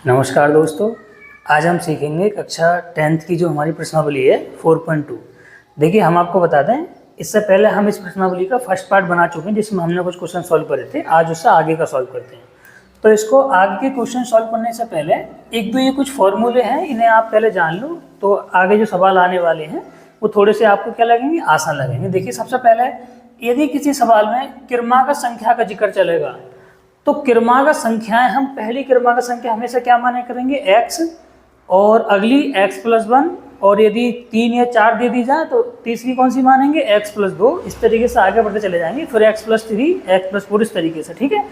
नमस्कार दोस्तों, आज हम सीखेंगे कक्षा 10th की जो हमारी प्रश्नावली है 4.2। देखिए, हम आपको बता दें, इससे पहले हम इस प्रश्नावली का फर्स्ट पार्ट बना चुके हैं जिसमें हमने कुछ क्वेश्चन सॉल्व करे थे। आज उससे आगे का सॉल्व करते हैं। तो इसको आगे के क्वेश्चन सॉल्व करने से पहले एक दो ये कुछ फॉर्मूले हैं, इन्हें आप पहले जान लो, तो आगे जो सवाल आने वाले हैं वो थोड़े से आपको क्या लगेंगे, आसान लगेंगे। देखिए, सबसे पहले यदि किसी सवाल में क्रमागत संख्या का जिक्र चलेगा तो क्रमागत संख्याएं, हम पहली क्रमागत संख्या हमेशा क्या माने करेंगे, x, और अगली x+1, और यदि 3 या 4 दे दी जाए तो तीसरी कौन सी मानेंगे, x+2। इस तरीके से आगे बढ़ते चले जाएंगे, फिर x+3, x+4, इस तरीके से, ठीक है।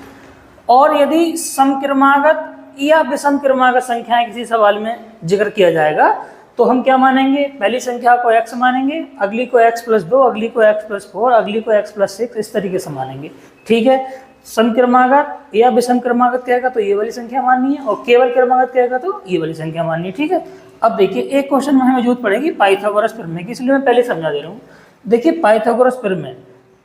और यदि समक्रमागत या विषम क्रमागत संख्याएं किसी सवाल में जिक्र किया जाएगा तो हम क्या मानेंगे, पहली संख्या को x मानेंगे, अगली को x+2, अगली को x+4, अगली को x+6, इस तरीके से मानेंगे, ठीक है। समक्रमागत या विषम क्रमागत कहेगा तो ये वाली संख्या माननी है, और केवल क्रमागत कहेगा तो ये वाली संख्या माननी है, ठीक है। अब देखिए, एक क्वेश्चन में हमें जरूरत पड़ेगी पाइथागोरस प्रमेय की, इसलिए मैं पहले समझा दे रहा हूँ। देखिए, पाइथागोरस प्रमेय,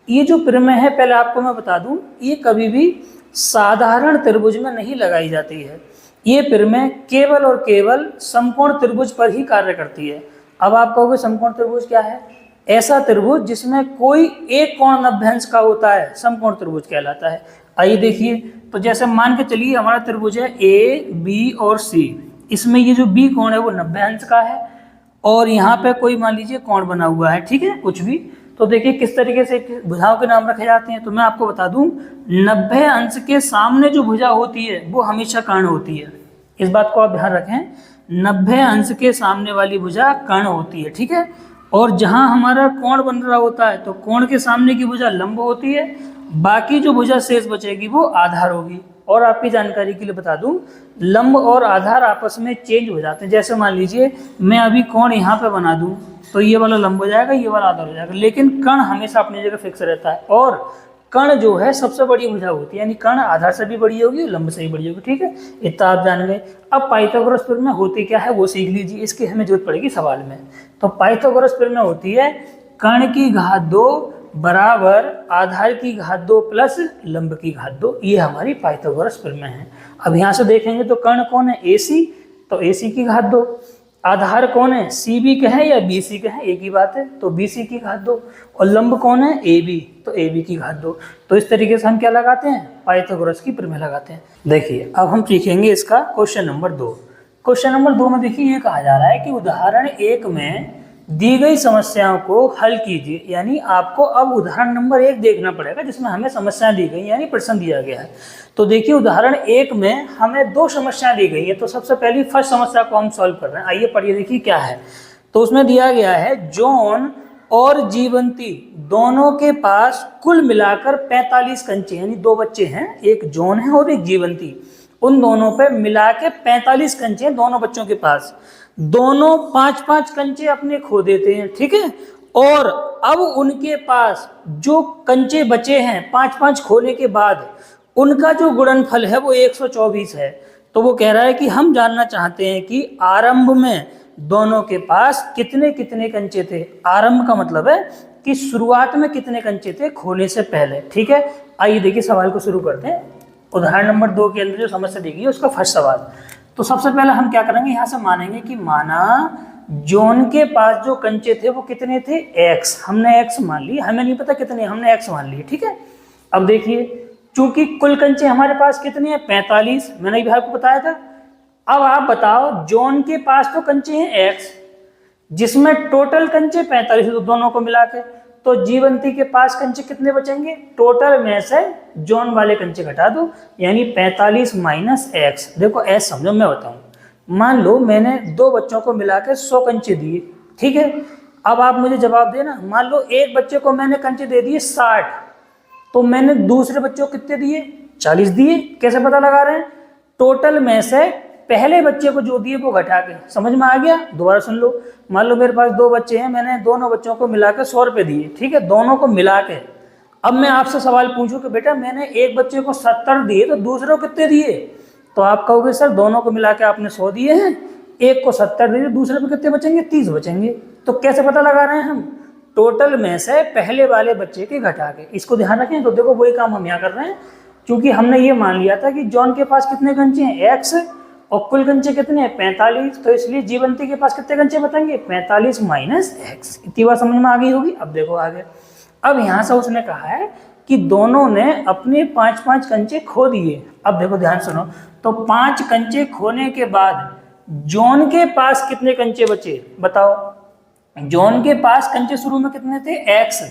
ये जो प्रमेय है, पहले आपको मैं बता दूं, ये कभी भी साधारण त्रिभुज में नहीं लगाई जाती है। ये प्रमेय केवल और केवल समकोण त्रिभुज पर ही कार्य करती है। अब आप कहोगे समकोण त्रिभुज क्या है? ऐसा त्रिभुज जिसमें कोई एक कोण 90 अंश का होता है समकोण त्रिभुज कहलाता है। आइए देखिए, तो जैसे मान के चलिए हमारा त्रिभुज है ए, बी और सी। इसमें ये जो बी कोण है वो 90 अंश का है, और यहाँ पे कोई मान लीजिए कोण बना हुआ है, ठीक है, कुछ भी। तो देखिए किस तरीके से भुजाओं के नाम रखे जाते हैं। तो मैं आपको बता दूं, 90 अंश के सामने जो भुजा होती है वो हमेशा कर्ण होती है। इस बात को आप ध्यान रखें, 90 अंश के सामने वाली भुजा कर्ण होती है, ठीक है। और जहां हमारा कोण बन रहा होता है तो कोण के सामने की भुजा लंब होती है, बाकी जो भुजा शेष बचेगी वो आधार होगी। और आपकी जानकारी के लिए बता दूं, लंब और आधार आपस में चेंज हो जाते हैं। जैसे मान लीजिए मैं अभी कोण यहाँ पे बना दूं तो ये वाला लंब हो जाएगा, ये वाला आधार हो जाएगा, लेकिन कर्ण हमेशा अपनी जगह फिक्स रहता है। और कर्ण जो है सबसे बड़ी भुजा होती है, यानी कर्ण आधार से भी बड़ी होगी, लंब से भी बड़ी होगी, ठीक है। इतना आप जान गए। अब पाइथागोरस प्रमेय होती क्या है वो सीख लीजिए, इसकी हमें जरूरत पड़ेगी सवाल में। तो पाइथागोरस प्रमेय होती है कर्ण की घात 2 बराबर आधार की घात 2 प्लस लंब की घात 2। ये हमारी पाइथागोरस प्रमेय है। अब यहाँ से देखेंगे तो कर्ण कौन है, AC, तो AC की घात 2। आधार कौन है, CB कहें या BC कहें, एक ही बात है, तो BC की घात 2। और लंब कौन है, AB, तो AB की घात 2। तो इस तरीके से हम क्या लगाते हैं, पाइथागोरस की प्रमेय लगाते हैं। देखिए, अब हम सीखेंगे इसका क्वेश्चन नंबर 2। क्वेश्चन नंबर 2 में देखिए ये कहा जा रहा है कि उदाहरण 1 में दी गई समस्याओं को हल कीजिए। यानी आपको अब उदाहरण नंबर 1 देखना पड़ेगा जिसमें हमें समस्याएं दी गई, यानी प्रश्न दिया गया है। तो देखिए, उदाहरण 1 में हमें 2 समस्याएं दी गई है। तो सबसे पहली फर्स्ट समस्या को हम सॉल्व कर रहे हैं। आइए पढ़िए, देखिए क्या है। तो उसमें दिया गया है, जॉन और जीवंती दोनों के पास कुल मिलाकर 45 कंचे, यानी 2 बच्चे हैं, एक जॉन है और एक जीवंती, उन दोनों पे मिला के 45 कंचे हैं दोनों बच्चों के पास। दोनों 5-5 कंचे अपने खो देते हैं, ठीक है। और अब उनके पास जो कंचे बचे हैं 5-5 खोने के बाद, उनका जो गुणनफल है वो 124 है। तो वो कह रहा है कि हम जानना चाहते हैं कि आरंभ में दोनों के पास कितने कितने कंचे थे। आरंभ का मतलब है कि शुरुआत में कितने कंचे थे खोने से पहले, ठीक है। आइए देखिए सवाल को शुरू करते हैं। उदाहरण नंबर 2 के अंदर जो समस्या दी गई है उसका फर्स्ट सवाल। तो सबसे पहले हम क्या करेंगे, यहाँ से मानेंगे कि माना जॉन के पास जो कंचे थे वो कितने थे, x। हमने x मान ली, हमें नहीं पता कितने, हमने x मान लिए, ठीक है। अब देखिए, चूंकि कुल कंचे हमारे पास कितने हैं, 45, मैंने भी आपको बताया था। अब आप बताओ, जॉन के पास तो कंचे हैं x, जिसमें टोटल कंचे 45, तो दोनों को मिला के। तो जीवंती के पास कंचे कितने बचेंगे, टोटल में से जॉन वाले कंचे घटा दो, यानी 45 माइनस x। देखो s समझो, मैं बताऊं। मान लो मैंने 2 बच्चों को मिला के 100 कंचे दिए, ठीक है। अब आप मुझे जवाब देना। मान लो एक बच्चे को मैंने कंचे दे दिए 60, तो मैंने दूसरे बच्चों को कितने दिए, 40 दिए। कैसे पता लगा रहे हैं, टोटल में से पहले बच्चे को जो दिए वो घटा के। समझ में आ गया? दोबारा सुन लो। मान लो मेरे पास 2 बच्चे हैं, मैंने दोनों बच्चों को मिलाकर 100 रुपये दिए, ठीक है, दोनों को मिला के। अब मैं आपसे सवाल पूछूं कि बेटा मैंने एक बच्चे को 70 दिए तो दूसरे को कितने दिए, तो आप कहोगे सर दोनों को मिला के आपने 100 दिए हैं, एक को 70 दिए, दूसरे पे कितने बचेंगे, 30 बचेंगे। तो कैसे पता लगा रहे हैं हम, टोटल में से पहले वाले बच्चे के घटा के। इसको ध्यान रखें। तो देखो वही काम हम यहाँ कर रहे हैं, क्योंकि हमने ये मान लिया था कि जॉन के पास कितने कंचे हैं, x, और कुल कंचे कितने हैं 45, तो इसलिए जीवंती के पास कितने कंचे बचेंगे 45 माइनस एक्स। इतनी बात समझ में आ गई होगी। अब देखो आगे, अब यहाँ से उसने कहा है कि दोनों ने अपने 5-5 कंचे खो दिए। अब देखो ध्यान सुनो, तो 5 कंचे खोने के बाद जॉन के पास कितने कंचे बचे बताओ। जॉन के पास कंचे शुरू में कितने थे x,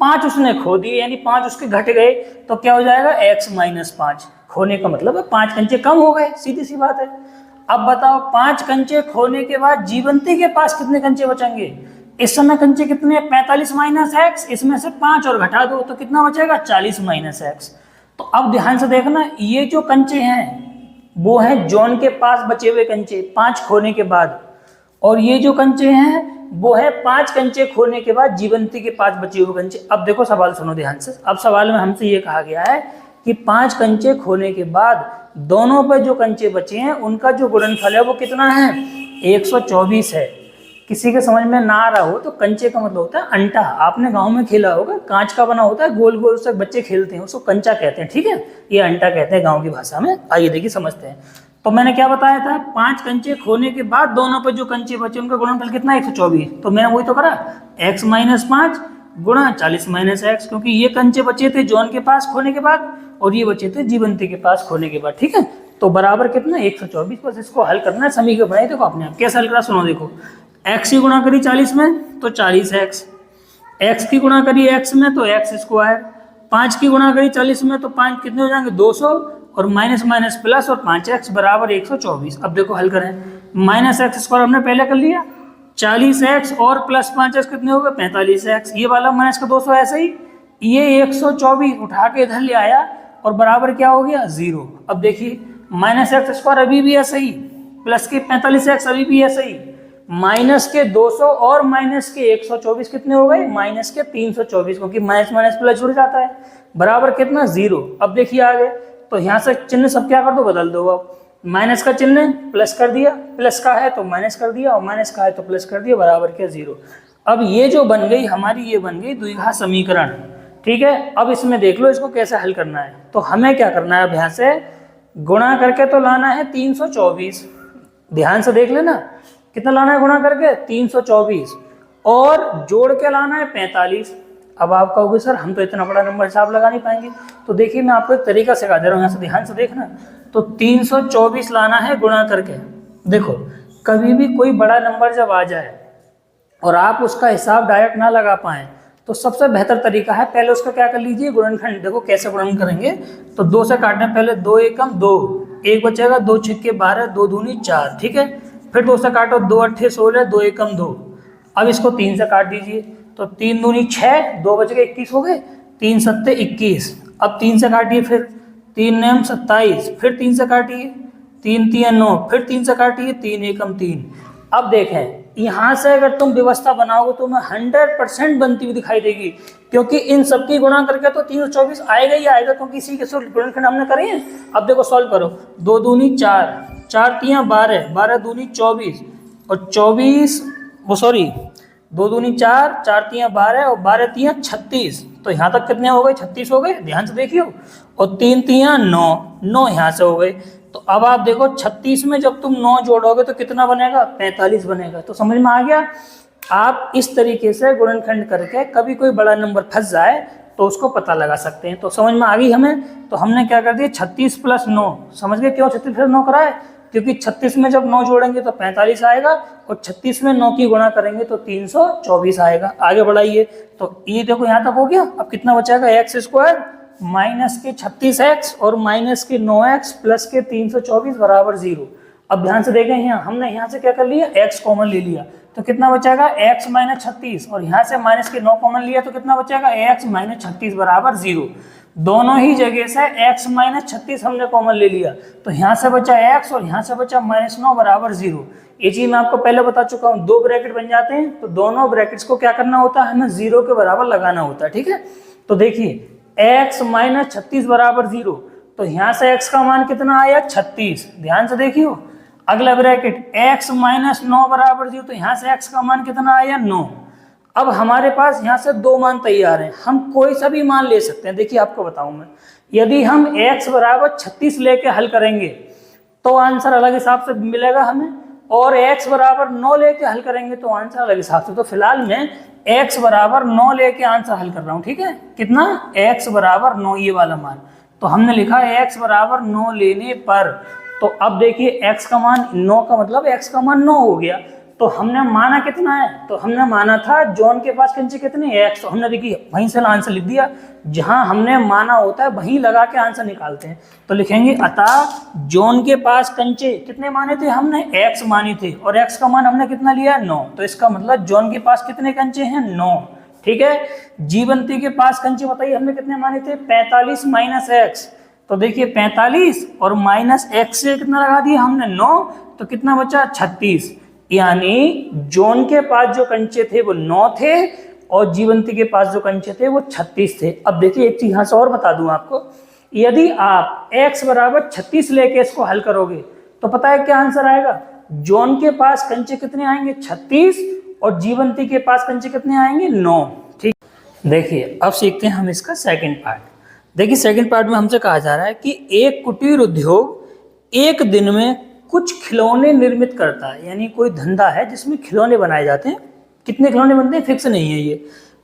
5 उसने खो दिए, यानी 5 उसके घट गए, तो क्या हो जाएगा x माइनस 5। खोने का मतलब है 5 कंचे कम हो गए, सीधी सी बात है। अब बताओ 5 कंचे खोने के बाद जीवंती के पास कितने कंचे बचेंगे। इस समय कंचे कितने 45 माइनस एक्स, इसमें से 5 और घटा दो तो कितना बचेगा 40 माइनस एक्स। तो अब ध्यान से देखना, ये जो कंचे हैं वो हैं जॉन के पास बचे हुए कंचे 5 खोने के बाद, और ये जो कंचे हैं वो है 5 कंचे खोने के बाद जीवंती के पास बचे हुए कंचे। अब देखो सवाल सुनो ध्यान से। अब सवाल में हमसे ये कहा गया है कि 5 कंचे खोने के बाद दोनों पर जो कंचे बचे हैं उनका जो गुणनफल है वो कितना है 124 है। किसी के समझ में ना आ रहा हो तो कंचे का मतलब होता है अंटा। आपने गांव में खेला होगा, कांच का बना होता है, गोल गोल से बच्चे खेलते हैं, उसको कंचा कहते हैं, ठीक है, ये अंटा कहते हैं गाँव की भाषा में। आइए देखिए समझते हैं। तो मैंने क्या बताया था, 5 कंचे खोने के बाद दोनों पर जो कंचे बचे उनका गुणनफल कितना 124। तो मैंने वही तो करा, x माइनस 5 गुणा 40 माइनस एक्स, क्योंकि ये कंचे बचे थे जॉन के पास खोने के बाद और ये बचे थे जीवंती के पास खोने के बाद, ठीक है। तो बराबर कितना 124। बस इसको हल करना है, समीकरण बनाए। देखो आपने कैसे हल करा सुनो। देखो x की गुणा करी 40 में तो 40x, x की गुणा करी x में तो x स्क्वायर, 5 की गुणा करी 40 में तो 5 कितने हो जाएंगे 200, और माइनस माइनस प्लस और 5x बराबर 124। अब देखो हल करें, माइनस एक्स स्क्वायर हमने पहले कर लिया, 40x और प्लस 5x कितने हो गए 45x, ये वाला माइनस का 200 ऐसे ही, ये 124 उठा के इधर ले आया और बराबर क्या हो गया 0। अब देखिए माइनस एक्स स्क्वायर अभी भी ऐसे ही, प्लस के 45x अभी भी ऐसे ही, माइनस के 200 और माइनस के 124 कितने हो गए माइनस के 324, क्योंकि माइनस माइनस प्लस जुड़ जाता है, बराबर कितना 0। अब देखिए आगे, तो यहाँ से चिन्ह सब क्या कर दो बदल दो। अब माइनस का चिन्ह प्लस कर दिया, प्लस का है तो माइनस कर दिया, और माइनस का है तो प्लस कर दिया, बराबर क्या 0। अब ये जो बन गई हमारी, ये बन गई द्विघात समीकरण, ठीक है। अब इसमें देख लो इसको कैसे हल करना है। तो हमें क्या करना है, अब यहाँ से गुणा करके तो लाना है 324, ध्यान से देख लेना कितना लाना है गुणा करके 324, और जोड़ के लाना है 45। अब आप कहोगे सर हम तो इतना बड़ा नंबर हिसाब लगा नहीं पाएंगे, तो देखिए मैं आपको एक तरीका सिखा दे रहा हूँ, यहाँ से ध्यान से देखना। तो 324 लाना है गुणा करके। देखो कभी भी कोई बड़ा नंबर जब आ जाए और आप उसका हिसाब डायरेक्ट ना लगा पाएँ, तो सबसे बेहतर तरीका है पहले उसका क्या कर लीजिए गुणनखंड। देखो कैसे गुणन करेंगे, तो 2 से काटना, पहले 2 एकम 2, 1 बचेगा, 2 छिक्के 12, 2 दूनी 4, ठीक है। फिर 2 से काटो, 2 अट्ठे 16, 2 एकम 2। अब इसको 3 से काट दीजिए, तो 3 दूनी 6, 2 बच गए 21 हो गए, 3 सत्ते 21। अब 3 से काटिए, फिर 3 नेम 27, फिर 3 से काटिए, 3 तिया 9, फिर 3 से काटिए, 3 एकम 3। अब देखें यहाँ से अगर तुम व्यवस्था बनाओगे तो तुम्हें 100% बनती हुई दिखाई देगी, क्योंकि इन सबकी गुणा करके तो 324 आएगा ही आएगा, क्योंकि इसी के गुणनखंड हमने करे हैं। अब देखो सॉल्व करो, 2 दूनी 4, 4 तिया 12, 12 दूनी 24, और 24 वो सॉरी 2 दूनी 4, 4 तिया 12, और 12 तिया 36। तो यहाँ तक कितने हो गए 36 हो गए, ध्यान से देखियो, और 3 तिया 9, 9 यहाँ से हो गए। तो अब आप देखो 36 में जब तुम 9 जोड़ोगे तो कितना बनेगा 45 बनेगा। तो समझ में आ गया। आप इस तरीके से गुणनखंड करके कभी कोई बड़ा नंबर फंस जाए तो उसको पता लगा सकते हैं। तो समझ में आ गई हमें। तो हमने क्या कर दिया 36 प्लस 9, समझ गए क्यों 36 प्लस 9 कराए, क्योंकि 36 में जब 9 जोड़ेंगे तो 45 आएगा, और 36 में 9 की गुणा करेंगे तो 324 आएगा। आगे बढ़ाइए, तो ये देखो यहाँ तक हो गया। अब कितना बचाएगा एक्स स्क्वायर माइनस के 36x और माइनस के 9x प्लस के 324 बराबर 0। अब ध्यान से देखें, यहाँ हमने यहाँ से क्या कर लिया x कॉमन ले लिया, तो कितना बचेगा x माइनस 36, और यहाँ से माइनस के 9 कॉमन लिया तो कितना बचेगा x माइनस 36 बराबर 0। दोनों ही जगह से x माइनस 36 हमने कॉमन ले लिया, तो यहाँ से बचा x और यहाँ से बचा माइनस 9 बराबर 0। ये चीज मैं आपको पहले बता चुका हूँ, 2 ब्रैकेट बन जाते हैं, तो दोनों ब्रैकेट्स को क्या करना होता है, हमें 0 के बराबर लगाना होता है, ठीक है। तो देखिए x माइनस 36 बराबर 0, तो यहाँ से x का मान कितना आया 36, ध्यान से देखियो। अगला ब्रैकेट x माइनस 9 बराबर 0, तो यहाँ से x का मान कितना आया 9। अब हमारे पास यहाँ से 2 मान तैयार हैं, हम कोई सा भी मान ले सकते हैं। देखिए आपको बताऊं मैं, यदि हम x बराबर 36 लेके हल करेंगे तो आंसर अलग हिसाब से मिलेगा हमें, और x बराबर 9 लेके हल करेंगे तो आंसर अलग हिसाब से। तो फिलहाल मैं x बराबर 9 लेके आंसर हल कर रहा हूँ, ठीक है। कितना? x बराबर 9, ये वाला मान। तो हमने लिखा x बराबर 9 लेने पर, तो अब देखिए x का मान 9 का मतलब x का मान 9 हो गया। तो हमने माना कितना है? तो हमने माना था जॉन के पास कंचे कितने? x। तो हमने देखिए वहीं से आंसर लिख दिया, जहां हमने माना होता है वहीं लगा के आंसर निकालते हैं। तो लिखेंगे अतः जॉन के पास कंचे कितने माने थे हमने? x माने थे, और x का मान हमने कितना लिया? 9। तो इसका मतलब जॉन के पास कितने कंचे हैं? 9, ठीक है। जीवंती के पास कंचे बताइए हमने कितने माने थे? 45 माइनस x। तो देखिए 45 और माइनस x से कितना लगा दिया हमने? 9। तो कितना बचा? 36। यानी जॉन के पास जो कंचे थे वो 9 थे, और जीवंती के पास जो कंचे थे वो 36 थे। अब देखिए एक चीज यहाँ से और बता दूं आपको, यदि आप x बराबर 36 लेके इसको हल करोगे तो पता है क्या आंसर आएगा? जॉन के पास कंचे कितने आएंगे? 36, और जीवंती के पास कंचे कितने आएंगे? 9, ठीक। देखिए अब सीखते हैं हम इसका सेकंड पार्ट। देखिए सेकंड पार्ट में हमसे कहा जा रहा है कि एक कुटीर उद्योग एक दिन में कुछ खिलौने निर्मित करता है, यानी कोई धंधा है जिसमें खिलौने बनाए जाते हैं। कितने खिलौने बनते हैं फिक्स नहीं है ये।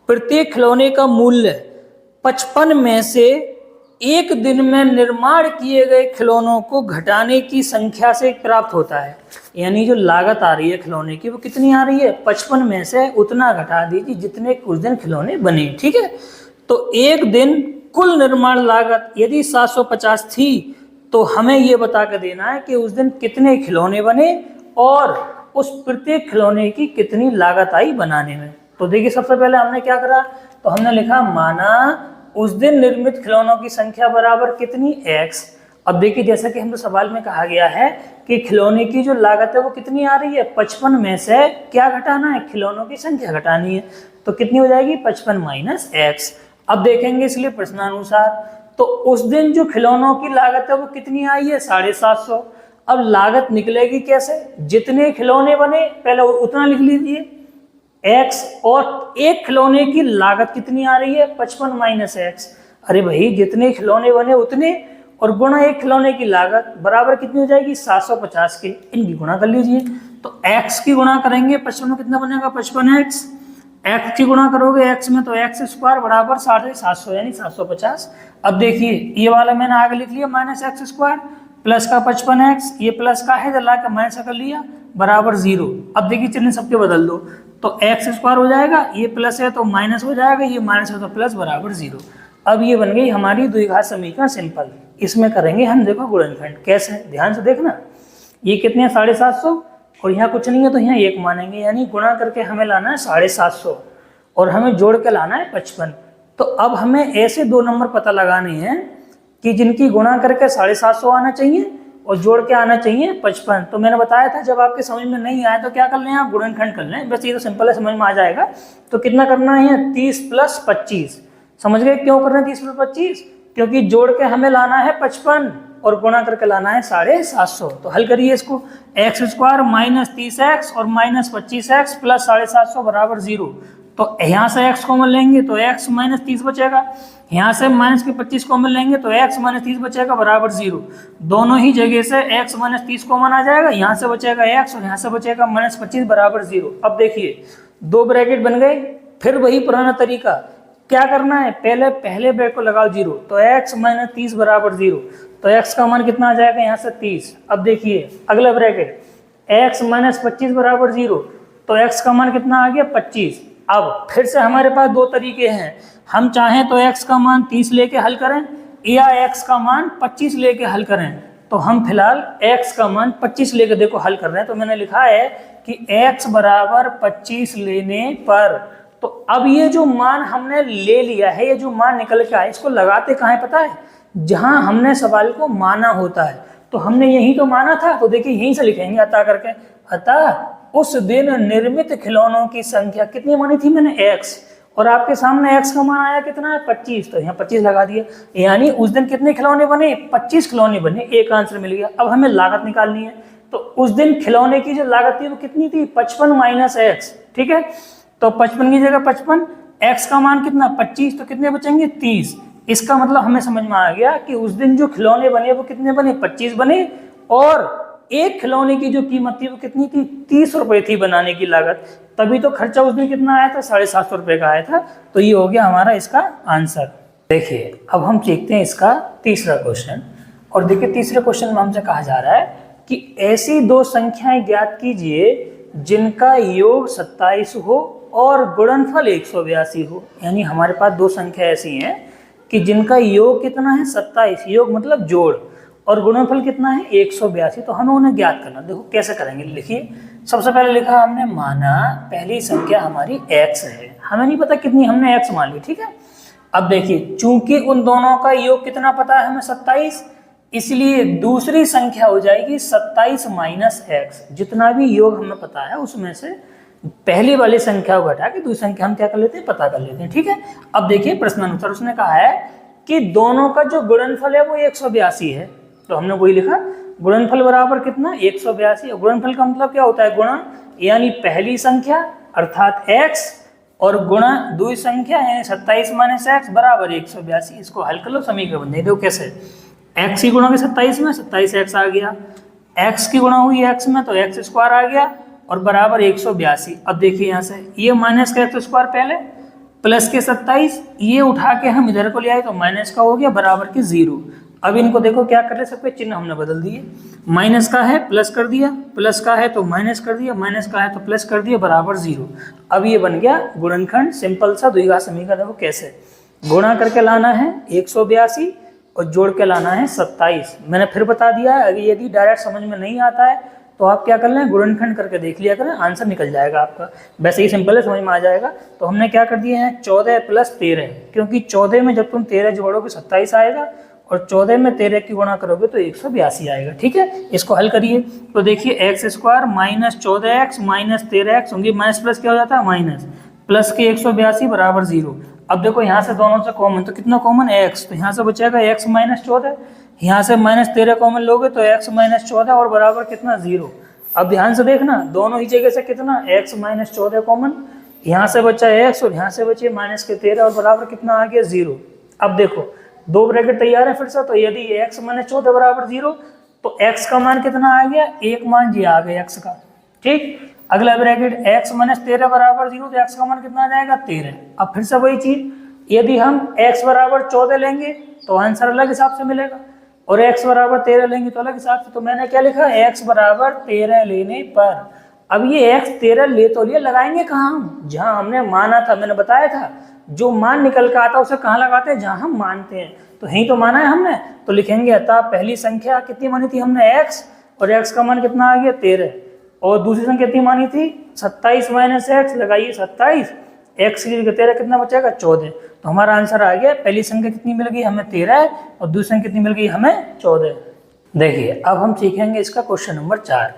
प्रत्येक खिलौने का मूल्य 55 में से एक दिन में निर्माण किए गए खिलौनों को घटाने की संख्या से प्राप्त होता है। यानी जो लागत आ रही है खिलौने की वो कितनी आ रही है? 55 में से उतना घटा दीजिए जितने उस दिन खिलौने बने, ठीक है। तो एक दिन कुल निर्माण लागत यदि 750 थी तो हमें ये बता कर देना है कि उस दिन कितने खिलौने बने और उस प्रत्येक खिलौने की कितनी लागत आई बनाने में। तो देखिए सबसे पहले हमने क्या करा, तो हमने लिखा माना उस दिन निर्मित खिलौनों की संख्या बराबर कितनी? x। अब देखिए जैसा कि हमने सवाल में कहा गया है कि खिलौने की जो लागत है वो कितनी आ रही है? 55 में से क्या घटाना है? खिलौनों की संख्या घटानी है। तो कितनी हो जाएगी? 55 माइनस x। अब देखेंगे इसलिए प्रश्नानुसार, तो उस दिन जो खिलौनों की लागत है वो कितनी आई है? 750। अब लागत निकलेगी कैसे? जितने खिलौने बने पहले उतना लिख लीजिए x, और एक खिलौने की लागत कितनी आ रही है? 55 माइनस x। अरे भाई जितने खिलौने बने उतने और गुणा एक खिलौने की लागत बराबर कितनी हो जाएगी? 750 के। इनकी गुणा कर लीजिए। तो x की गुणा करेंगे 55 में कितना बनेगा? 55x। x की गुणा करोगे x में तो x स्क्वायर बराबर 750 यानी 750। अब देखिए ये वाला मैंने आगे लिख लिया माइनस एक्स स्क्वायर प्लस का 55x, ये प्लस का है ला के माइनस कर लिया बराबर 0। अब देखिए चिन्ह सबके बदल दो, तो एक्स स्क्वायर हो जाएगा, ये प्लस है तो माइनस हो जाएगा, ये माइनस है तो प्लस बराबर 0। अब ये बन गई हमारी द्विघात समीकरण सिंपल। इसमें करेंगे हम देखो गुणनखंड। कैसे? ध्यान से देखना, ये कितने हैं? 750, और यहाँ कुछ नहीं है तो यहाँ 1 मानेंगे, यानी गुणा करके हमें लाना है 750 और हमें जोड़ के लाना है 55। तो अब हमें ऐसे 2 नंबर पता लगाने हैं कि जिनकी गुणा करके 750 आना चाहिए और जोड़ के आना चाहिए 55। तो मैंने बताया था जब आपके समझ में नहीं आया तो क्या कर लें आप? गुणनखंड कर लें। बस ये तो सिंपल है, समझ में आ जाएगा। तो कितना करना है? 30 प्लस 25। समझ गए क्यों कर रहे हैं 30 प्लस 25? क्योंकि जोड़ के हमें लाना है 55 और गुणा करके लाना है 750। तो हल करिए इसको। एक्स स्क्वायर माइनस 30x और माइनस 25x प्लस 750 बराबर 0। तो यहाँ से x कॉमन लेंगे तो x माइनस 30 बचेगा, यहाँ से माइनस के 25 कॉमन लेंगे तो x माइनस 30 बचेगा बराबर 0। दोनों ही जगह से x माइनस 30 कॉमन आ जाएगा, यहाँ से बचेगा x और यहाँ से बचेगा माइनस 25 बराबर 0। अब देखिए 2 ब्रैकेट बन गए। फिर वही पुराना तरीका, क्या करना है? पहले ब्रैकेट को लगाओ 0, तो x माइनस 30 बराबर 0। तो x का मान कितना आ जाएगा? यहाँ से 30। अब देखिए अगला ब्रैकेट x माइनस 25 बराबर 0, तो x का मान कितना आ गया? 25। अब फिर से हमारे पास 2 तरीके हैं, हम चाहें तो x का मान 30 लेके हल करें या x का मान 25 लेके हल करें। तो हम फिलहाल x का मान 25 लेके देखो हल कर रहे हैं। तो मैंने लिखा है कि x बराबर 25 लेने पर, तो अब ये जो मान हमने ले लिया है, ये जो मान निकल के आए, इसको लगाते कहाँ है पता है? जहां हमने सवाल को माना होता है। तो हमने यही तो माना था, तो देखिए यहीं से लिखेंगे अतः करके। अतः उस दिन निर्मित खिलौनों की संख्या कितनी मानी थी मैंने? x, और आपके सामने x का मान आया कितना है? 25, तो यहाँ 25 लगा दिया। यानी उस दिन कितने खिलौने बने? 25 खिलौने बने। एक आंसर मिल गया। अब हमें लागत निकालनी है, तो उस दिन खिलौने की जो लागत थी वो कितनी थी? 55 माइनस x, ठीक है। तो 55 की जगह 55, x का मान कितना? 25, तो कितने बचेंगे? 30। इसका मतलब हमें समझ में आ गया कि उस दिन जो खिलौने बने वो कितने बने? 25 बने, और एक खिलौने की जो कीमत थी वो कितनी थी, 30 रुपए थी बनाने की लागत, तभी तो खर्चा उस दिन कितना आया था, 750 रुपए का आया था। तो ये हो गया हमारा इसका आंसर। देखिए अब हम सीखते हैं इसका तीसरा क्वेश्चन। और देखिए तीसरे क्वेश्चन में हमसे कहा जा रहा है कि ऐसी दो संख्याएं ज्ञात कीजिए जिनका योग 27 हो और गुणनफल 182 हो। यानी हमारे पास दो संख्या ऐसी हैं कि जिनका योग कितना है 27, योग मतलब जोड़, और गुणनफल कितना है 182। तो हमें उन्हें ज्ञात करना। देखो कैसे करेंगे, लिखिए। सबसे पहले लिखा हमने, माना पहली संख्या हमारी x है, हमें नहीं पता कितनी, हमने x मान ली, ठीक है। अब देखिए चूंकि उन दोनों का योग कितना पता है हमें 27, इसलिए दूसरी संख्या हो जाएगी 27 माइनस x। जितना भी योग हमें पता है उसमें से पहली वाली संख्या को घटा के दूसरी संख्या हम क्या कर लेते हैं, पता कर लेते हैं, ठीक है। अब देखिए प्रश्नानुसार उसने कहा है कि दोनों का जो गुणनफल है वो 182 है, तो हमने वही लिखा, गुणनफल बराबर कितना 182। और गुणनफल का मतलब क्या होता है, गुणा, यानी पहली संख्या अर्थात x और गुणा दूसरी संख्या यानी 27 माइनस x बराबर 182। इसको हल कर लो, समीकरण बन जाएगी। देखो कैसे, x की गुणा के 27 में 27x आ गया, x की गुणा हुई x में तो x स्क्वायर आ गया और बराबर 182। अब देखिए यहाँ से ये माइनस का x स्क्वायर पहले प्लस के 27, ये उठा के हम इधर को ले आए तो माइनस का हो गया बराबर के 0। अब इनको देखो क्या कर रहे, सबके चिन्ह हमने बदल दिए, माइनस का है प्लस कर दिया, प्लस का है तो माइनस कर दिया, माइनस का है तो प्लस कर दिया, बराबर 0। अब ये बन गया गुणनखंड, सिंपल सा द्विघात समीकरण। देखो कैसे, गुणा करके लाना है 182 और जोड़ के लाना है 27। मैंने फिर बता दिया है, अगर यदि डायरेक्ट समझ में नहीं आता है तो आप क्या कर लें, गुणनखंड करके देख लिया करें, आंसर निकल जाएगा आपका। वैसे ही सिंपल है, समझ में आ जाएगा। तो हमने क्या कर दिए हैं 14 प्लस 13, क्योंकि 14 में जब तुम 13 जोड़ोगे 27 आएगा और 14 में 13 की गुणा करोगे तो 182 आएगा, ठीक है। इसको हल करिए तो देखिए x square minus 14x minus 13x होंगी, माइनस प्लस क्या हो जाता है माइनस, प्लस के 182 बराबर 0। अब देखो यहाँ से दोनों से कॉमन, तो कितना कॉमन x, तो यहाँ से बचेगा x माइनस 14, यहाँ से माइनस 13 कॉमन लोगे तो x माइनस 14 और बराबर कितना 0। अब ध्यान से देखना दोनों ही जगह से कितना x माइनस 14 कॉमन, यहाँ से बचा x और यहाँ से बचे माइनस के 13 और बराबर कितना आ गया 0। अब देखो दो ब्रैकेट तैयार है फिर से, तो यदि x माइनस 14 बराबर 0 तो x का मान कितना आ गया, एक मान जी आ गया x का, ठीक। अगला ब्रैकेट x माइनस 13 बराबर 0 तो x का मान कितना आ जाएगा 13। अब फिर से वही चीज, यदि हम x बराबर 14 लेंगे तो आंसर अलग हिसाब से मिलेगा और x बराबर 13 लेंगे तो अलग हिसाब से। तो मैंने क्या लिखा, x बराबर 13 लेने पर, अब ये x 13 ले तो लिया, लगाएंगे कहाँ हम, जहाँ हमने माना था। मैंने बताया था जो मान निकल कर आता है उसे कहाँ लगाते हैं, जहाँ हम मानते हैं। तो यही तो माना है हमने, तो लिखेंगे अतः पहली संख्या कितनी मानी थी हमने x, और x का मान कितना आ गया 13, और दूसरी संख्या कितनी मानी थी 27 माइनस x, लगाइए 27, x की जगह 13 कितना बचेगा 14। तो हमारा आंसर आ गया, पहली संख्या कितनी मिल गई हमें 13 और दूसरी संख्या कितनी मिल गई हमें 14। देखिए अब हम सीखेंगे इसका क्वेश्चन नंबर 4।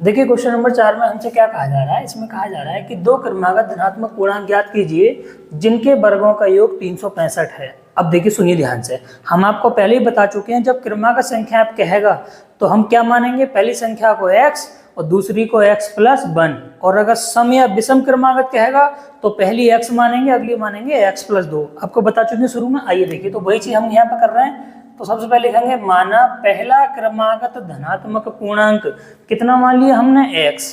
देखिए क्वेश्चन नंबर 4 में हमसे क्या कहा जा रहा है, इसमें कहा जा रहा है कि दो क्रमागत धनात्मक पूर्णांक ज्ञात कीजिए जिनके वर्गों का योग 365 है। अब देखिए सुनिए ध्यान से, हम आपको पहले ही बता चुके हैं जब क्रमागत संख्या आप कहेगा तो हम क्या मानेंगे, पहली संख्या को x और दूसरी को x प्लस 1, और अगर सम या विषम क्रमागत कहेगा तो पहली x मानेंगे अगली मानेंगे x प्लस 2। आपको बता चुके हैं शुरू में। आइए देखिए, तो वही चीज हम यहाँ पर कर रहे हैं। तो सबसे पहले लिखेंगे माना पहला क्रमागत धनात्मक पूर्णांक कितना मान लिया हमने x,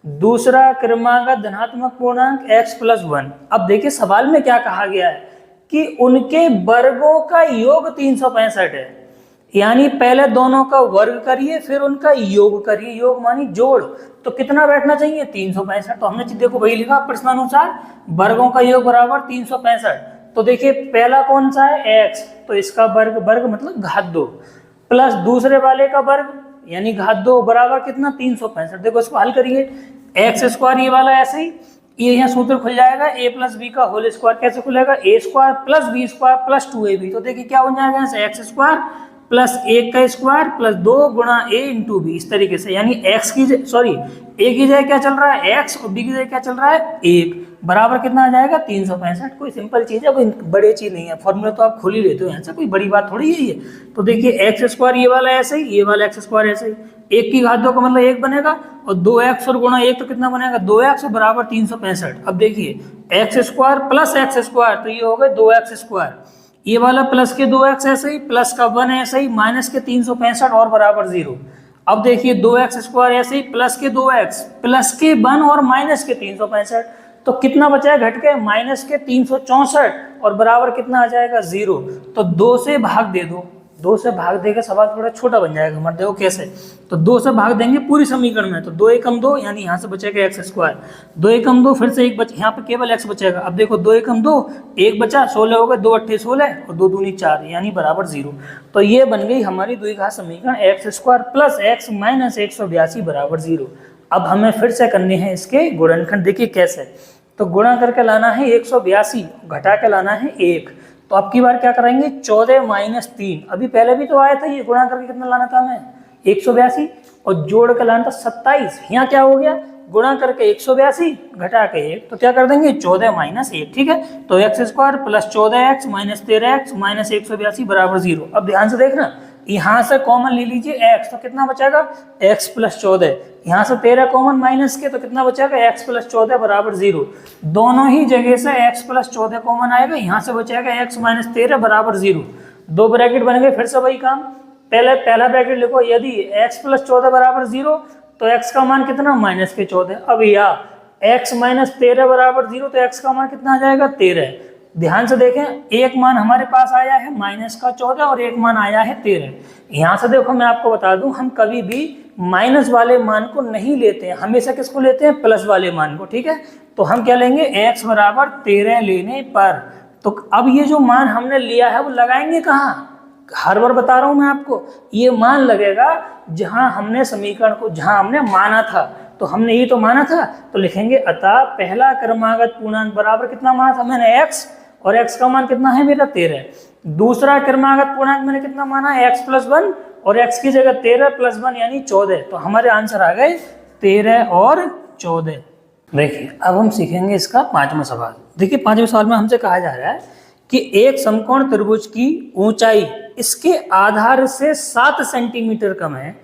दूसरा क्रमागत धनात्मक पूर्णांक x प्लस 1। अब देखिए सवाल में क्या कहा गया है कि उनके वर्गों का योग 365 है, यानी पहले दोनों का वर्ग करिए फिर उनका योग करिए, योग मानी जोड़, तो कितना बैठना चाहिए 365। तो हमने देखो वही लिखा प्रश्नानुसार, वर्गों का योग बराबर 365। तो देखिए पहला कौन सा है x, तो इसका वर्ग, वर्ग मतलब घात 2, प्लस दूसरे वाले का वर्ग यानी घात 2 बराबर कितना 365। देखो इसको हल करिए, एक्स स्क्वायर ये वाला ऐसे ही, ये यहाँ सूत्र खुल जाएगा a प्लस बी का होल स्क्वायर, कैसे खुलेगा a square plus B square plus 2ab। तो देखिए क्या बन जाएगा यहाँ से एक्स स्क्वायर प्लस 1 का स्क्वायर प्लस 2 गुणा a इंटू बी, इस तरीके से। यानी x की a की जगह क्या चल रहा है x और b की जगह क्या चल रहा है 1, बराबर कितना आ जाएगा 365। कोई सिंपल चीज है, कोई बड़ी चीज नहीं है, फॉर्मूला तो आप खोल ही लेते हो, यहाँ से कोई बड़ी बात थोड़ी है ये। तो देखिए एक्स स्क्वायर ये वाला ऐसे ही, ये वाला एक्स स्क्वायर ऐसे ही, 1 की घात 2 का मतलब 1 बनेगा और 2x और गुणा 1 तो कितना बनेगा 2x बराबर 365। अब देखिए x square plus x square तो ये हो गए 2x स्क्वायर, ये वाला प्लस के 2x ऐसे ही, प्लस का 1 ऐसे ही, माइनस के 365 और बराबर 0। अब देखिए 2x² ऐसे ही प्लस के 2x प्लस के 1 और माइनस के 365, तो कितना बचा है घट के माइनस के 364 और बराबर कितना आ जाएगा 0। तो 2 से भाग दे दो, 2 से भाग देकर सवाल थोड़ा छोटा बन जाएगा हमारा। देखो कैसे, तो 2 से भाग देंगे पूरी समीकरण में, तो 2 एकम 2 यानी यहाँ से बचेगा x², 2 एकम 2 फिर से एक बच, यहाँ पे केवल x बचेगा। अब देखो 2 एकम 2 1 बचा, 16 हो गए, 2 अट्ठे 16 और 2 दूनी 4 यानी बराबर 0। तो ये बन गई हमारी द्विघात समीकरण x² प्लस x माइनस 182 बराबर 0। अब हमें फिर से करने हैं इसके गुणनखंड। देखिए कैसे, तो गुणा करके लाना है 182, घटा के लाना है 1। तो अब की बार क्या करेंगे 14 माइनस 3, अभी पहले भी तो आया था, ये गुणा करके कितना लाना था हमें 182 और जोड़ के लाना था 27। यहाँ क्या हो गया, गुणा करके 182 घटा के 1, तो क्या कर देंगे 14 माइनस 1, ठीक है। तो x² plus 14x minus 13x minus 182 बराबर 0। अब ध्यान से देखना, यहाँ से कॉमन ले लीजिए x, तो कितना बचेगा x प्लस 14, यहाँ से 13 कॉमन माइनस के, तो कितना बचेगा x प्लस 14 बराबर 0। दोनों ही जगह से x प्लस 14 कॉमन आएगा, यहाँ से बचेगा x माइनस 13 बराबर 0। 2 ब्रैकेट बन गए, फिर से वही काम, पहला ब्रैकेट लिखो, यदि x प्लस 14 बराबर 0 तो x का मान कितना माइनस के 14। अब या x माइनस 13 बराबर 0, तो x का मान कितना आ जाएगा 13। ध्यान से देखें, एक मान हमारे पास आया है माइनस का 14 और एक मान आया है 13। यहाँ से देखो मैं आपको बता दूं, हम कभी भी माइनस वाले मान को नहीं लेते हैं, हमेशा किसको लेते हैं प्लस वाले मान को, ठीक है। तो हम क्या लेंगे x बराबर 13 लेने पर, तो अब ये जो मान हमने लिया है वो लगाएंगे कहाँ, हर बार बता रहा हूं मैं आपको, ये मान लगेगा जहां हमने समीकरण को, जहां हमने माना था, तो हमने ये तो माना था, तो लिखेंगे अतः पहला क्रमागत पूर्णांक बराबर कितना माना था मैंने x, और x का मान कितना है मेरा 13। दूसरा क्रमागत पूर्णांक मैंने कितना माना है x प्लस 1, और x की जगह 13 प्लस 1 यानी 14। तो हमारे आंसर आ गए 13 और 14। देखिए अब हम सीखेंगे इसका 5वां सवाल। देखिए 5वें सवाल में हमसे कहा जा रहा है कि एक समकोण त्रिभुज की ऊंचाई इसके आधार से 7 सेंटीमीटर कम है।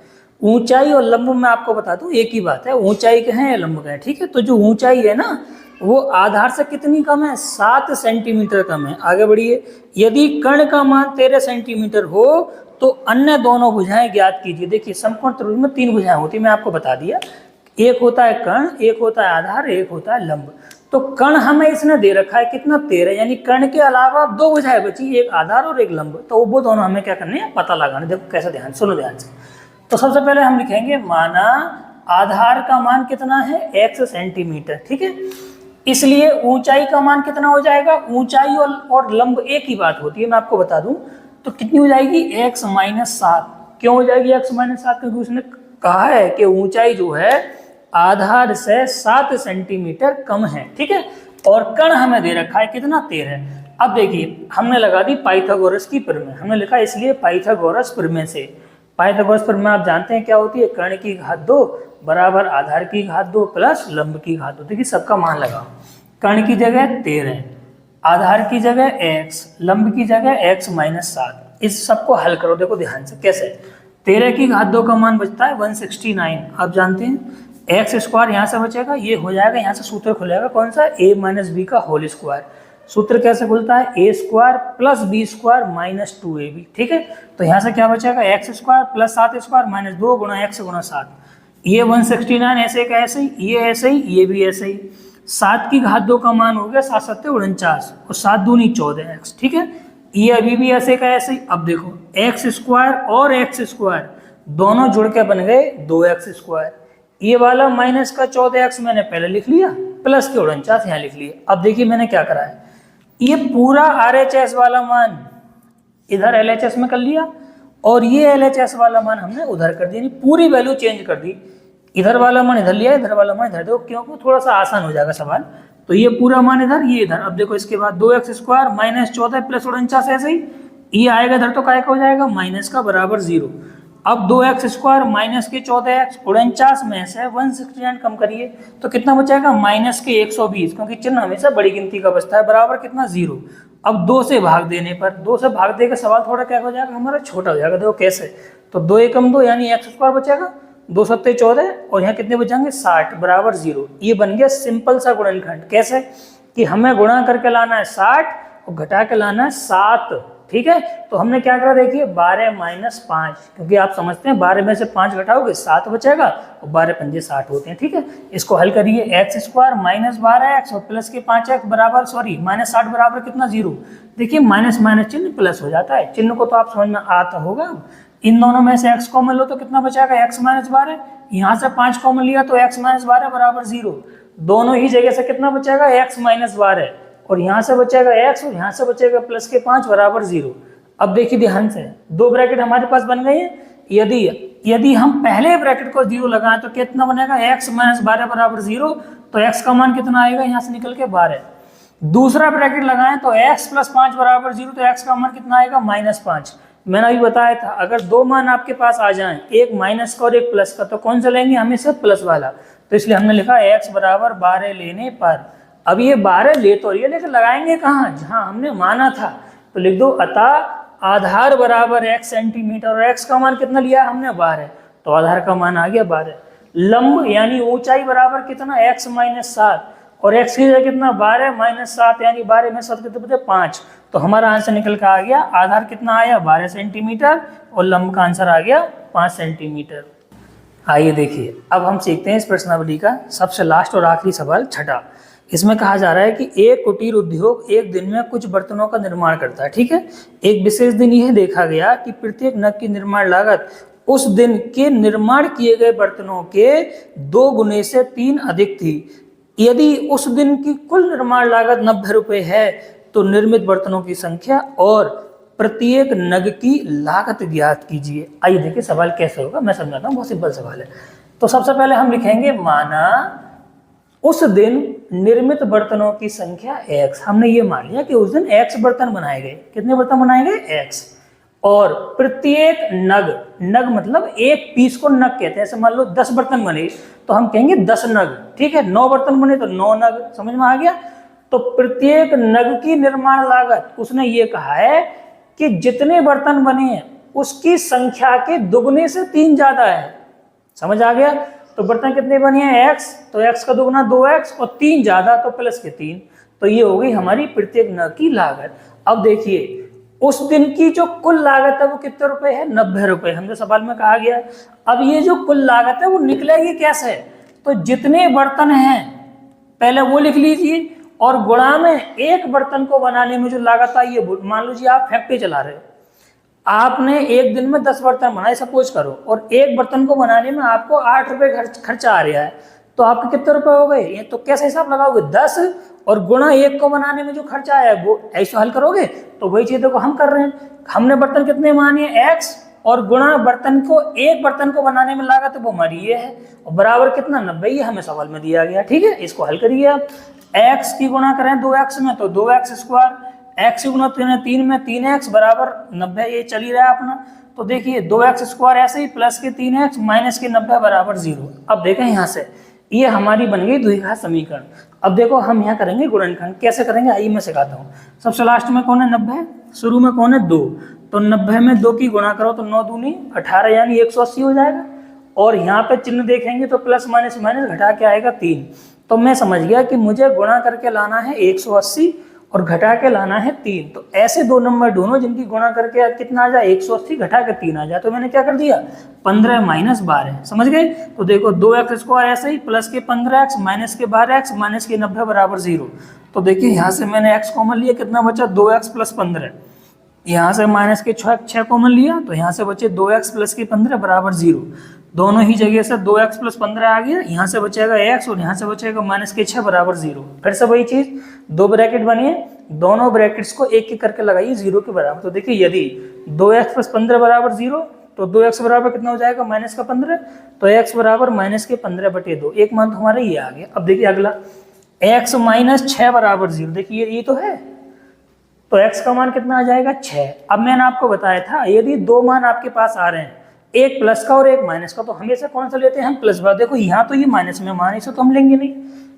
ऊंचाई और लंब में आपको बता दूं एक ही बात है, ऊंचाई का है या लंब का है, ठीक है। तो जो ऊंचाई है ना वो आधार से कितनी कम है, 7 सेंटीमीटर कम है। आगे बढ़िए, यदि कर्ण का मान 13 सेंटीमीटर हो तो अन्य दोनों भुजाएं ज्ञात कीजिए। देखिए समकोण त्रिभुज में 3 भुजाएं होती है, मैं आपको बता दिया, एक होता है कर्ण, एक होता है आधार, एक होता है लंब। तो कर्ण हमें इसने दे रखा है कितना 13, यानी कर्ण के अलावा 2 भुजाएं बची, एक आधार और एक लंब, तो वो दोनों हमें क्या करने हैं पता लगाना। देखो कैसे, ध्यान सुनो ध्यान से। तो सबसे पहले हम लिखेंगे माना आधार का मान कितना है x सेंटीमीटर, ठीक है। इसलिए ऊंचाई का मान कितना हो जाएगा, ऊंचाई और लंब एक ही बात होती है, मैं आपको बता दूं। तो कितनी हो जाएगी x माइनस 7। क्यों हो जाएगी x माइनस 7, क्योंकि उसने कहा है कि ऊंचाई जो है आधार से 7 सेंटीमीटर कम है, ठीक है। और कर्ण हमें दे रखा है कितना 13। अब देखिए हमने लगा दी पाइथागोरस की प्रमेय, हमने लिखा इसलिए पाइथागोरस प्रमेय से। पाइथागोरस प्रमेय आप जानते हैं क्या होती है, कर्ण की घात 2 बराबर आधार की घात 2 प्लस लंब की घात 2। देखिए सबका मान लगाओ, कर्ण की जगह 13, आधार की जगह x, लंब की जगह x माइनस 7। इस सबको हल करो, देखो ध्यान से कैसे। 13 की घात 2 का मान बचता है 169, आप जानते हैं। x² यहाँ से बचेगा, ये हो जाएगा, यहाँ से सूत्र खुलेगा कौन सा, a माइनस बी का होल स्क्वायर। सूत्र कैसे खुलता है, a² plus b² minus 2ab, ठीक है। तो यहाँ से क्या बचेगा x² प्लस 7² माइनस 2 गुणा x गुणा 7। ये 169 ऐसे का ऐसे ही, ये ऐसे ही, ये भी ऐसे ही। 7 की घात 2 का मान हो गया 7 7 49 और 7 दूनी 14x, ठीक है। ये अभी भी ऐसे का ऐसे ही। अब देखो x² और x² दोनों जुड़ के बन गए 2x²। ये वाला माइनस का 14x मैंने पहले लिख लिया, प्लस के 49 यहाँ लिख लिया। अब देखिए मैंने क्या करा है, ये पूरा RHS वाला मान इधर LHS में कर लिया और ये LHS वाला मान हमने उधर कर दिया, पूरी वैल्यू चेंज कर दी। इधर वाला मान इधर लिया, इधर वाला मान इधर दो, क्योंकि थोड़ा सा आसान हो जाएगा सवाल। तो ये पूरा मान इधर, ये इधर। अब देखो इसके बाद 2x² माइनस 14 प्लस 49 ऐसे ही, ये आएगा इधर तो काय का हो जाएगा माइनस का बराबर 0। अब 2x² माइनस के 14x 49 में से 169 कम करिए तो कितना बचेगा माइनस के 120, क्योंकि चिन्ह हमेशा बड़ी गिनती का बचता है, बराबर कितना 0। अब 2 से भाग देने पर, 2 से भाग देकर सवाल थोड़ा क्या हो जाएगा हमारा छोटा हो जाएगा। देखो कैसे, तो 2 एकम 2 यानी x² बचेगा, 2 सत्ते 14 और यहाँ कितने बचेंगे 60 बराबर 0। ये बन गया सिंपल सा गुणनखंड। कैसे कि हमें गुणा करके लाना है 60 और घटा के लाना है 7, ठीक है। तो हमने क्या करा देखिए 12 माइनस 5, क्योंकि आप समझते हैं 12 में से 5 घटाओगे 7 बचेगा और 12 पंजे 60 होते हैं, ठीक है। इसको हल करिए, एक्स स्क्वायर माइनस 12x और प्लस के 5x बराबर माइनस 60 बराबर कितना 0। देखिए माइनस माइनस चिन्ह प्लस हो जाता है, चिन्ह को तो आप समझ में आता होगा। इन दोनों में से x कॉमन लो तो कितना बचेगा x माइनस 12, यहाँ से 5 कॉमन लिया तो x माइनस 12 बराबर 0। दोनों ही जगह से कितना बचेगा x माइनस 12, और यहाँ से बचेगा x और यहाँ से बचेगा प्लस के 5 बराबर 0। अब देखिए ध्यान से, दो ब्रैकेट हमारे पास बन गए हैं। यदि हम पहले ब्रैकेट को 0 लगाएं तो कितना बनेगा x माइनस 12 बराबर 0, तो x का मान कितना आएगा यहाँ से निकल के 12। दूसरा ब्रैकेट लगाएं तो x प्लस 5 बराबर 0, तो x का मान कितना आएगा -5। मैंने अभी बताया था अगर दो मान आपके पास आ जाएं, एक माइनस का और एक प्लस का, तो कौन सा लेंगे, हमेशा प्लस वाला। तो इसलिए हमने लिखा x बराबर 12 लेने पर। अब ये 12 ले तो रही है, लेकिन लगाएंगे कहाँ, जहाँ हमने माना था। तो लिख दो अतः आधार बराबर x सेंटीमीटर, और x का मान कितना लिया हमने 12, तो आधार का मान आ गया 12। लंब यानी ऊंचाई बराबर कितना x माइनस 7, और x की जगह कितना 12 माइनस 7, यानी 12 में 7 कितने बचे 5। तो हमारा आंसर निकल कर आ गया, आधार कितना आया 12 सेंटीमीटर और लंब का आंसर आ गया 5 सेंटीमीटर। आइए देखिए अब हम सीखते हैं इस प्रश्नावली का सबसे लास्ट और आखिरी सवाल, छठा। इसमें कहा जा रहा है कि एक कुटीर उद्योग एक दिन में कुछ बर्तनों का निर्माण करता है, ठीक है। एक विशेष दिन यह देखा गया कि प्रत्येक नग की निर्माण लागत उस दिन के निर्माण किए गए बर्तनों के 2 गुने से 3 अधिक थी। यदि उस दिन की कुल निर्माण लागत 90 रुपये है तो निर्मित बर्तनों की संख्या और प्रत्येक नग की लागत ज्ञात कीजिए। आइए देखिए सवाल कैसे होगा, मैं समझाता हूँ, बहुत सिंपल सवाल है। तो सबसे पहले हम लिखेंगे माना उस दिन निर्मित बर्तनों की संख्या x। हमने ये मान लिया कि उस दिन x बर्तन बनाए गए। कितने बर्तन बनाए गए, x। और प्रत्येक नग मतलब एक पीस को नग कहते हैं। ऐसे मान लो 10 बर्तन बने तो हम कहेंगे 10 नग, ठीक है। 9 बर्तन बने तो 9 नग, समझ में आ गया। तो प्रत्येक नग की निर्माण लागत, उसने ये कहा है कि जितने बर्तन बने हैं उसकी संख्या के दुगने से 3 ज्यादा है, समझ आ गया। तो बर्तन कितने बने हैं x, तो x का दुगना 2x और 3 ज्यादा तो प्लस के 3। तो ये हो गई हमारी प्रत्येक नग की लागत। अब देखिए उस दिन की जो कुल लागत है वो कितने रुपए है, 90 रुपए, हमने सवाल में कहा गया। अब ये जो कुल लागत है वो निकलेगी कैसे, तो जितने बर्तन हैं पहले वो लिख लीजिए और गुणा में एक बर्तन को बनाने में जो लागत आई है। मान लीजिए आप फैक्ट्री चला रहे हो, आपने एक दिन में 10 बर्तन बनाए सपोज करो, और एक बर्तन को बनाने में आपको 8 रुपए खर्चा आ रहा है, तो आपके कितने रुपए हो गए, ये तो कैसे हिसाब लगाओगे, 10 और गुणा एक को बनाने में जो खर्चा आया वो ऐसे हल करोगे। तो वही चीज देखो हम कर रहे हैं, हमने बर्तन कितने माने x और गुणा बर्तन को, एक बर्तन को बनाने में लागत वो हमारी ये है, और बराबर कितना 90, ये हमें सवाल में दिया गया, ठीक है। इसको हल करिए आप, x की गुणा करें 2x में तो 2x स्क्वायर, x की गुणा 3 में 3x बराबर 90, ये चल ही रहा है अपना। तो देखिए 2x स्क्वायर ऐसे ही प्लस के 3x माइनस के 90 बराबर 0। अब देखें यहाँ से ये हमारी बन गई द्विघात समीकरण। अब देखो हम यहाँ करेंगे गुणनखंड, कैसे करेंगे आइए मैं सिखाता हूँ। सबसे लास्ट में कौन है 90, शुरू में कौन है 2, तो 90 में 2 की गुणा करो तो 9 दूनी 18 यानी 180 हो जाएगा। और यहाँ पे चिन्ह देखेंगे तो प्लस माइनस माइनस घटा के आएगा 3। तो मैं समझ गया कि मुझे गुणा करके लाना है 180 और घटा के लाना है 3। तो ऐसे दो नंबर दोनों जिनकी गुणा करके कितना आ जाए 180 घटा के 3 आ जाए, तो मैंने क्या कर दिया 15 माइनस 12, समझ गए। तो देखो 2x स्क्वायर ऐसे ही प्लस के 15x माइनस के 12x माइनस के 90 बराबर 0। तो देखिए यहाँ से मैंने x कॉमन लिया, कितना बचा 2x प्लस 15, यहाँ से माइनस के 6 कॉमन लिया तो यहाँ से बचे 2x प्लस के 15 बराबर 0। दोनों ही जगह से 2x प्लस 15 आ गया, यहाँ से बचेगा x और यहाँ से बचेगा माइनस के 6 बराबर 0। फिर से वही चीज, दो ब्रैकेट बनिए, दोनों ब्रैकेट्स को एक एक करके लगाइए 0 के बराबर। तो देखिए यदि 2x प्लस 15 बराबर 0 तो 2x बराबर कितना हो जाएगा माइनस का 15, तो x बराबर माइनस के 15/2, एक मान तो हमारा ये आ गया। अब देखिए अगला x माइनस 6 बराबर 0, देखिए ये तो है, तो x का मान कितना आ जाएगा 6। अब मैंने आपको बताया था यदि दो मान आपके पास आ रहे हैं, एक प्लस का और एक माइनस का, तो हमेशा कौन सा लेते हैं हम प्लस वाला। देखो यहाँ तो ये माइनस में मान, इसे तो हम लेंगे नहीं,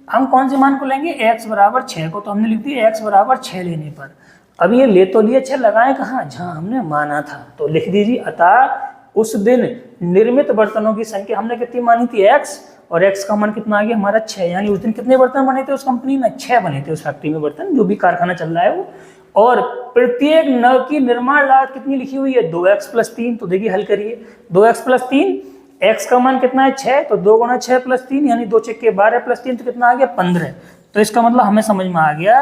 हम कौन से मान को लेंगे x बराबर 6 को। तो हमने लिख दिया x बराबर 6 लेने पर। अब ये ले तो लिए 6, लगाए कहाँ जहाँ हमने माना था, तो लिख दीजिए अतः उस दिन निर्मित बर्तनों की संख्या हमने कितनी मानी थी x, और x का मान कितना आ गया हमारा 6, यानी उस दिन कितने बर्तन बने थे उस कंपनी में 6 बने थे, उस फैक्ट्री में बर्तन जो भी कारखाना चल रहा है वो। और प्रत्येक न की निर्माण लागत कितनी लिखी हुई है 2x + 3। तो देखिए हल करिए 2x + 3, x का मान कितना है 6, तो 2 × 6 + 3 यानी 2 × 12 + 3 तो कितना आ गया 15। तो इसका मतलब हमें समझ में आ गया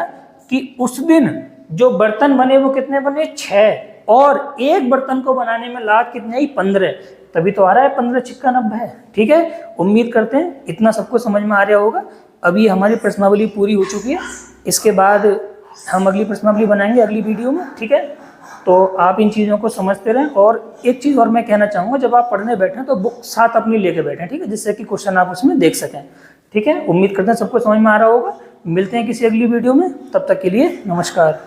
कि उस दिन जो बर्तन बने वो कितने बने 6, और एक बर्तन को बनाने में लागत कितनी आई 15, तभी तो आ रहा है 15 × 90। ठीक है, उम्मीद करते हैं इतना सबको समझ में आ रहा होगा। अभी हमारी प्रश्नावली पूरी हो चुकी है, इसके बाद हम अगली प्रश्नावली बनाएंगे अगली वीडियो में। ठीक है, तो आप इन चीज़ों को समझते रहें। और एक चीज़ और मैं कहना चाहूँगा, जब आप पढ़ने बैठें तो बुक साथ अपनी लेके बैठें, ठीक है, जिससे कि क्वेश्चन आप उसमें देख सकें। ठीक है, उम्मीद करते हैं सबको समझ में आ रहा होगा। मिलते हैं किसी अगली वीडियो में, तब तक के लिए नमस्कार।